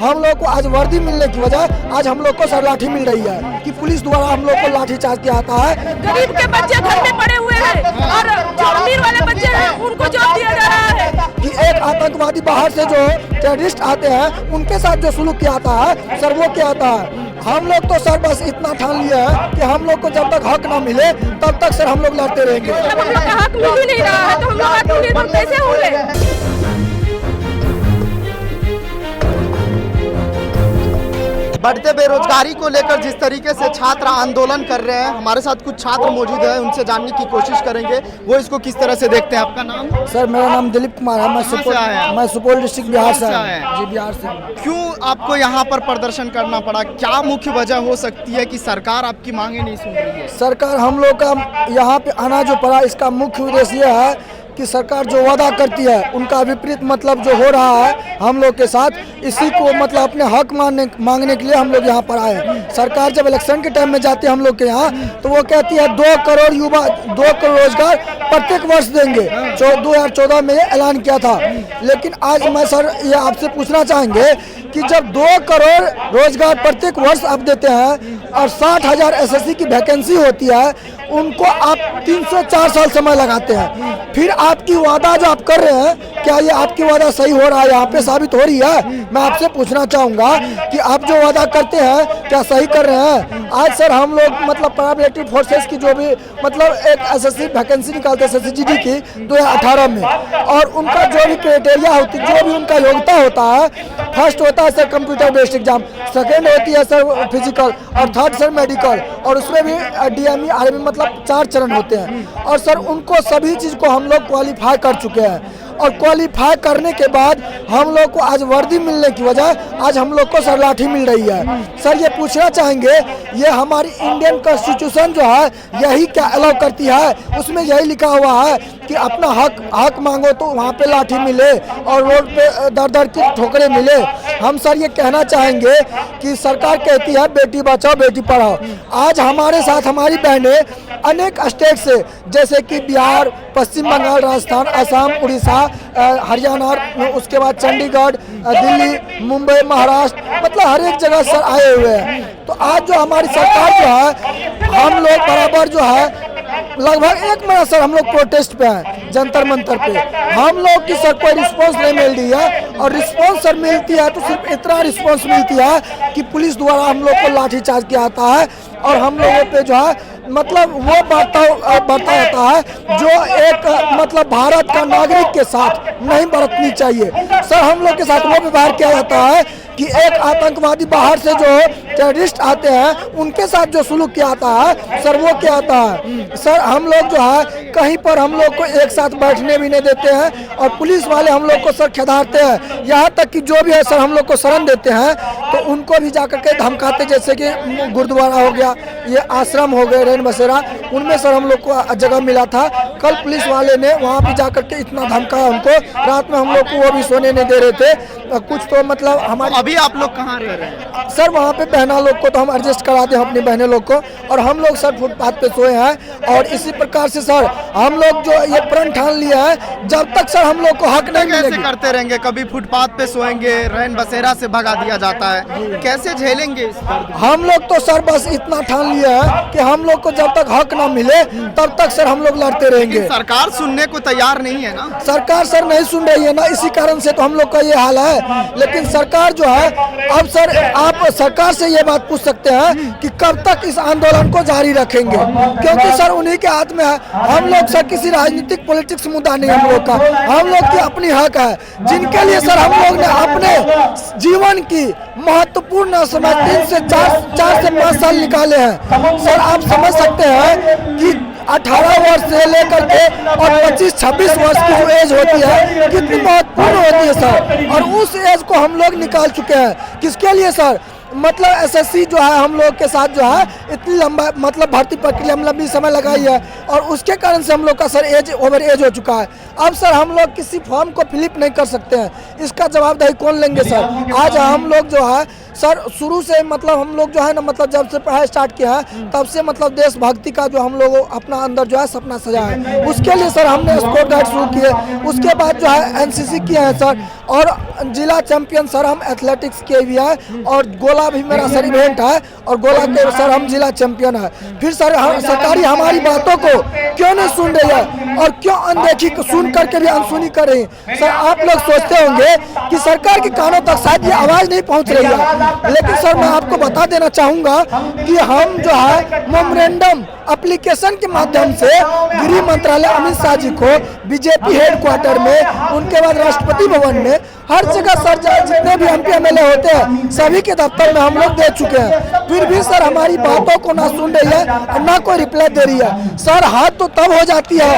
हम लोग को आज वर्दी मिलने की वजह आज हम लोग को सर लाठी मिल रही है कि पुलिस द्वारा हम लोग को लाठी चार्ज किया जाता है। गरीब के बच्चे घर में पड़े हुए हैं और जो अमीर वाले बच्चे हैं उनको जॉब दिया जा रहा है कि एक आतंकवादी बाहर से जो टेररिस्ट आते हैं उनके साथ जो सुलूक किया जाता है सर वो क्या आता है। हम लोग तो सर बस इतना ठान लिया है कि हम लोग को जब तक हक ना मिले तब तक सर हम लोग लड़ते रहेंगे। जब हम लोग का हक मिल ही नहीं रहा है तो हम लोग आत्मनिर्भर कैसे होंगे। बढ़ते बेरोजगारी को लेकर जिस तरीके से छात्र आंदोलन कर रहे हैं, हमारे साथ कुछ छात्र मौजूद हैं, उनसे जानने की कोशिश करेंगे वो इसको किस तरह से देखते हैं। आपका नाम? सर मेरा नाम दिलीप कुमार है। मैं सुपौल डिस्ट्रिक्ट बिहार से जी बिहार से। क्यों आपको यहाँ पर प्रदर्शन करना पड़ा? क्या मुख्य वजह हो सकती है कि सरकार आपकी मांगे नहीं सुन रही है? सरकार हम लोग का यहाँ पे आना जो पड़ा इसका मुख्य उद्देश्य यह है कि सरकार जो वादा करती है उनका विपरीत मतलब जो हो रहा है हम लोग के साथ, इसी को मतलब अपने हक मांगने के लिए हम लोग यहाँ पर आए। सरकार जब इलेक्शन के टाइम में जाती है हम लोग के यहाँ तो वो कहती है 2 करोड़ युवा 2 करोड़ रोजगार प्रत्येक वर्ष देंगे। 2014 में ये ऐलान किया था। लेकिन आज मैं सर ये आपसे पूछना चाहेंगे कि जब 2 करोड़ रोजगार प्रत्येक वर्ष आप देते हैं और 60,000 SSC की वैकेंसी होती है, उनको आप 3 से 4 साल समय लगाते हैं, फिर आपकी वादा जो आप कर रहे हैं क्या ये आपकी वादा सही हो रहा है? यहाँ पे साबित हो रही है। मैं आपसे पूछना चाहूँगा कि आप जो वादा करते हैं क्या सही कर रहे हैं? आज सर हम लोग मतलब पैरामिलिट्री फोर्सेस की जो भी मतलब एक SSC वैकेंसी निकालते हैं SSGD की 2018 में, और उनका जो भी क्राइटेरिया होती है, जो भी उनका योग्यता होता है, फर्स्ट होता है sir computer based exam, second होती है सर फिजिकल और थर्ड सर मेडिकल, और उसमें भी DME RME मतलब 4 चरण होते हैं। और सर उनको सभी चीज़ को हम लोग क्वालिफाई कर चुके हैं, और क्वालिफाई करने के बाद हम लोग को आज वर्दी मिलने की वजह आज हम लोग को सर लाठी मिल रही है। सर ये पूछना चाहेंगे ये हमारी इंडियन कॉन्स्टिट्यूशन जो है यही क्या अलाउ करती है? उसमें यही लिखा हुआ है कि अपना हक मांगो तो वहाँ पे लाठी मिले और रोड पे दर की ठोकरें मिले। हम सर ये कहना चाहेंगे कि सरकार कहती है बेटी बचाओ बेटी पढ़ाओ। आज हमारे साथ हमारी बहनें अनेक स्टेट से जैसे कि बिहार, पश्चिम बंगाल, राजस्थान, असम, उड़ीसा, हरियाणा, उसके बाद चंडीगढ़, दिल्ली, मुंबई, महाराष्ट्र, मतलब हर एक जगह सर आए हुए हैं। तो आज जो हमारी सरकार जो है हम लोग बराबर जो है लगभग 1 महीना सर हम लोग प्रोटेस्ट पे हैं जंतर मंतर पे। हम लोग की सर कोई रिस्पांस नहीं मिल रही है, और रिस्पांस सर मिलती है तो सिर्फ इतना रिस्पांस मिलती है कि पुलिस द्वारा हम लोग को लाठी चार्ज किया जाता है और हम लोगों पे जो है मतलब वो बर्ताव होता है जो एक मतलब भारत का नागरिक के साथ नहीं बरतनी चाहिए। सर हम लोग के साथ वो व्यवहार किया जाता है कि एक आतंकवादी बाहर से जो टेररिस्ट आते हैं उनके साथ जो सुलूक किया जाता है सर वो क्या आता है। सर हम लोग जो है कहीं पर हम लोग को एक साथ बैठने भी नहीं देते हैं, और पुलिस वाले हम लोग को सर खिदारते हैं। यहाँ तक कि जो भी है सर हम लोग को शरण देते हैं तो उनको भी जाकर के धमकाते, जैसे कि गुरुद्वारा हो गया, ये आश्रम हो गए, रैन बसेरा, उनमें सर हम लोग को जगह मिला था। कल पुलिस वाले ने वहाँ भी जाकर के इतना धमकाया हमको, रात में हम लोग को वो भी सोने नहीं दे रहे थे। कुछ तो मतलब हमारे अभी आप लोग कहाँ रह रहे हैं? सर वहाँ पे बहना लोग को तो हम एडजस्ट कराते हैं अपनी बहनों लोग को, और हम लोग सर फुटपाथ पे सोए हैं। और इसी प्रकार से सर हम लोग जो ये प्रण ठान लिया है जब तक सर हम लोग को हक नहीं मिलेगा कैसे करते रहेंगे? कभी फुटपाथ पे सोएंगे, रैन बसेरा से भगा दिया जाता है, कैसे झेलेंगे इस दर्द? हम लोग तो सर बस इतना ठान लिया है कि हम लोग को जब तक हक ना मिले तब तक सर हम लोग लड़ते रहेंगे। सरकार सुनने को तैयार नहीं है ना? सरकार सर नहीं सुन रही है ना, इसी कारण से तो हम लोग का ये हाल है। लेकिन सरकार जो है अब सर आप सरकार से ये बात पूछ सकते हैं कि कब तक इस आंदोलन को जारी रखेंगे, क्योंकि सर उन्हीं के हाथ में है। हम लोग सर किसी राजनीतिक पॉलिटिक्स मुद्दा नहीं हम लोग का, हम लोग की अपनी हक है जिनके लिए सर हम लोग ने अपने जीवन की महत्वपूर्ण समय 3 से 4 से 5 साल निकाले हैं। सर आप समझ सकते हैं कि 18 वर्ष से लेकर के और 25-26 वर्ष की जो एज होती है कितनी महत्वपूर्ण होती है सर, और उस एज को हम लोग निकाल चुके हैं। किसके लिए सर? मतलब SSC जो है हम लोग के साथ जो है इतनी लंबा मतलब भर्ती प्रक्रिया में लंबी समय लगाई है, और उसके कारण से हम लोग का सर एज ओवर एज हो चुका है। अब सर हम लोग किसी फॉर्म को फिलिप नहीं कर सकते हैं, इसका जवाबदेही कौन लेंगे सर? आज हम लोग जो है सर शुरू से मतलब हम लोग जो है ना मतलब जब से पढ़ाई स्टार्ट किया है तब से मतलब देशभक्ति का जो हम लोग अपना अंदर जो है सपना सजा है। उसके लिए सर हमने स्पोर्ट गाइड शुरू किए, उसके बाद जो है एनसीसी किया है सर, और जिला चैंपियन सर हम एथलेटिक्स के भी है, और गोला भी मेरा सर इवेंट है और गोला के सर हम जिला चैंपियन है। फिर सर सरकारी हमारी बातों को क्यों नहीं सुन रही है और क्यों अनदेखी सुन करके भी अनसुनी कर रही है। सर आप लोग सोचते होंगे कि सरकार के कानों तक शायद ये आवाज़ नहीं पहुंच रही है, लेकिन सर मैं आपको बता देना चाहूँगा कि हम जो है मेमोरेंडम एप्लीकेशन के माध्यम से गृह मंत्रालय अमित शाह जी को बीजेपी हेडक्वार्टर में, उनके बाद राष्ट्रपति भवन में, हर जगह सर जितने भी MP MLA होते हैं सभी के दफ्तर में हम लोग दे चुके हैं। फिर भी सर हमारी बातों को ना सुन रही है और ना कोई रिप्लाई दे रही है। सर हाथ तो तब हो जाती है,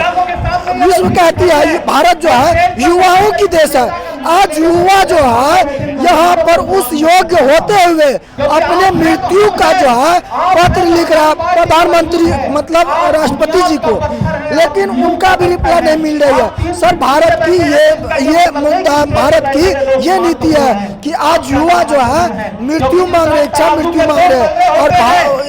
विश्व कहती है ये भारत जो है युवाओं की देश है। आज युवा जो है यहाँ पर उस योग्य होते हुए अपने मृत्यु का जो है पत्र लिख रहा है प्रधानमंत्री मतलब राष्ट्रपति जी को, लेकिन उनका भी रिप्लाई नहीं मिल रही है। सर भारत की ये मुद्दा, भारत की ये नीति है कि आज युवा जो है मृत्यु मांग रहे, इच्छा मृत्यु मांग रहे, और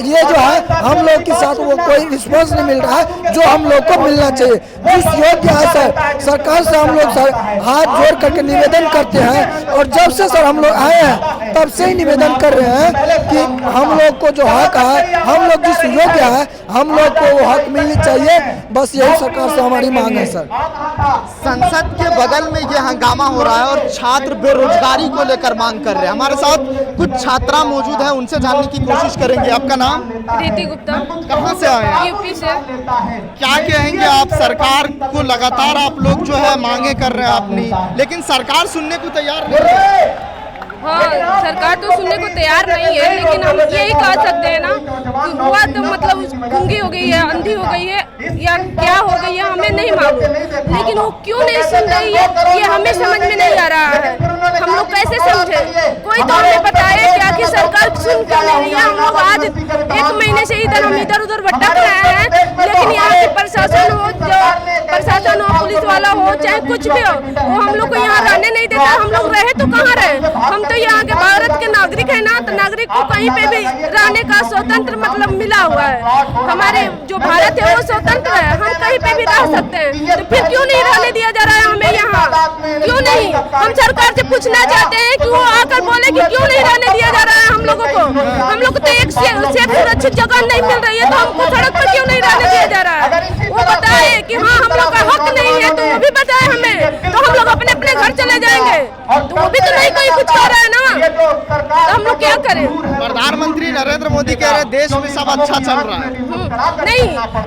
ये जो है हम लोग के साथ वो कोई रिस्पॉन्स नहीं मिल रहा है जो हम लोग को मिलना चाहिए। जिस योग्य है सर सरकार से हम लोग सर हाथ जोड़ करके निवेदन करते हैं, और जब से सर हम लोग आए हैं तब से ही निवेदन कर रहे हैं कि हम लोग को जो हक है, हम लोग जिस योग्य है हम लोग को वो हक मिलनी चाहिए। बस यही सरकार से हमारी मांग है सर। संसद के बगल में ये हंगामा हो रहा है और छात्र बेरोजगारी को लेकर मांग कर रहे हैं। हमारे साथ कुछ छात्रा मौजूद है, उनसे जानने की कोशिश करेंगे। आपका नाम? प्रीति गुप्ता। कहाँ से आए हैं? यूपी से। क्या कहेंगे आप? सरकार को लगातार आप लोग जो है मांगे कर रहे हैं अपनी, लेकिन सरकार सुनने को तैयार नहीं है। हाँ, सरकार तो सुनने को तैयार नहीं है, लेकिन हम यही कह सकते हैं ना कि हुआ तो मतलब गूंगी हो गई है, अंधी हो गई है या क्या हो गई है हमें नहीं मालूम, लेकिन वो क्यों नहीं सुन रही है ये हमें समझ में नहीं आ रहा है। हम लोग कैसे समझे? कोई तो हमें बताए कि आखिर सरकार सुन क्यों नहीं रही है। हम लोग आज 1 महीने से हम इधर उधर भटक रहे हैं, लेकिन यहाँ के प्रशासन हो, पुलिस वाला हो, चाहे कुछ भी हो, वो हम लोग को यहाँ रहने नहीं देता। हम लोग रहे तो कहाँ रहे? हम तो यहाँ के भारत के नागरिक है ना, तो नागरिक को कहीं पे भी रहने का स्वतंत्र मतलब मिला हुआ है। हमारे जो भारत है वो स्वतंत्र है, हम कहीं पे भी रह सकते हैं, तो फिर क्यों नहीं रहने दिया जा रहा है हमें यहाँ? क्यों नहीं? हम सरकार से पूछना चाहते हैं कि वो आकर बोले कि क्यों नहीं रहने दिया जा रहा है हम लोगों को। हम लोग को तो एक सेफ सुरक्षित जगह नहीं मिल रही है, तो हमको सड़क पर क्यों नहीं रहने दिया जा रहा है? वो बताए कि हाँ हम लोग का हक नहीं है, तो वो भी बताए हमें, तो हम लोग अपने अपने घर चले जाएंगे। तो वो भी तो नहीं कोई कुछ कह रहा है ना, तो हम लोग क्या करें? प्रधानमंत्री नरेंद्र मोदी कह रहे हैं देश में सब अच्छा चल रहा है। नहीं,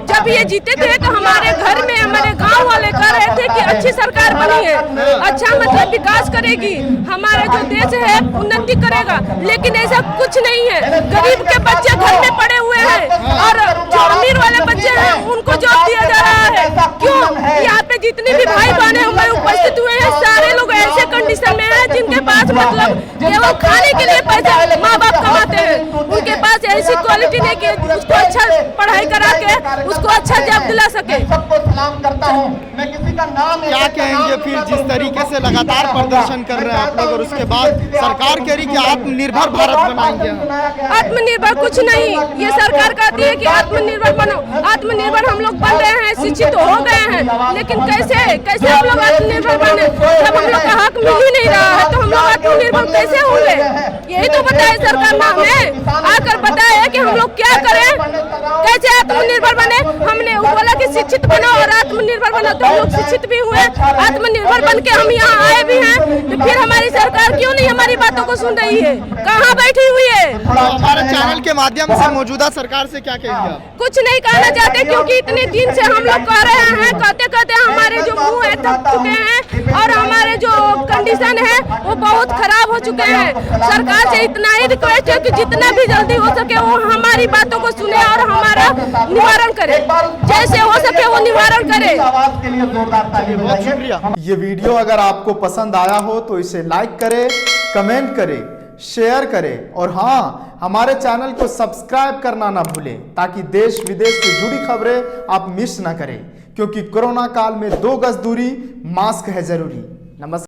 जब ये जीते थे तो हमारे घर में हमारे गांव वाले कह रहे थे कि अच्छी सरकार बनी है, अच्छा मतलब विकास करेगी, हमारा जो देश है उन्नति करेगा, लेकिन ऐसा कुछ नहीं है। गरीब के बच्चे घर में पड़े हुए हैं और जो अमीर वाले बच्चे हैं उनको जॉब दिया जा रहा है। क्यों? यहाँ पे जितने भी भाई बहन हमारे उपस्थित हुए हैं सारे लोग ऐसे कंडीशन में हैं जिनके पास मतलब केवल खाने के लिए पैसे माँ बाप कमाते हैं, उनके पास ऐसी क्वालिटी नहीं कि उसको अच्छा पढ़ाई करा के उसको अच्छा जॉब दिला सके। क्या कहेंगे फिर जिस तरीके से लगातार प्रदर्शन कर रहे हैं आप लोग, और उसके बाद सरकार कह रही कि आत्मनिर्भर भारत बनाएंगे? आत्मनिर्भर कुछ नहीं, ये सरकार कहती है कि आत्मनिर्भर बनो। आत्मनिर्भर हम लोग बन रहे हैं, शिक्षित हो गए हैं, लेकिन कैसे कैसे हम लोग आत्मनिर्भर बने जब हम लोग का हक मिल ही नहीं रहा है, तो हम लोग आत्मनिर्भर कैसे होंगे? यही तो बताए सरकार ना हमें, आकर बताए कि हम लोग क्या करें, कैसे आत्मनिर्भर बने। हमने बोला कि शिक्षित बनो और आत्मनिर्भर बनो, तो हम लोग शिक्षित भी हुए, आत्मनिर्भर बन के हम यहाँ आए भी हैं, तो फिर हमारी सरकार क्यों नहीं हमारी बातों को सुन रही है? कहाँ बैठी हुई है? तो हमारे चैनल के माध्यम से मौजूदा सरकार से क्या कहेंगे आप? कुछ नहीं कहना चाहते, क्योंकि इतने दिन से हम लोग कह रहे हैं, कहते कहते हमारे जो मुंह है थक चुके हैं और हमारे जो कंडीशन है वो बहुत खराब हो चुके हैं। सरकार से इतना ही रिक्वेस्ट है कि जितना भी जल्दी हो सके वो हमारी बातों को सुने और हमारा निवारण करे, जैसे हो सके वो निवारण करे। बहुत शुक्रिया। ये वीडियो अगर आपको पसंद आया हो तो इसे लाइक करें, कमेंट करें, शेयर करें, और हाँ हमारे चैनल को सब्सक्राइब करना ना भूलें ताकि देश विदेश से जुड़ी खबरें आप मिस ना करें, क्योंकि कोरोना काल में 2 गज दूरी, मास्क है जरूरी। नमस्कार।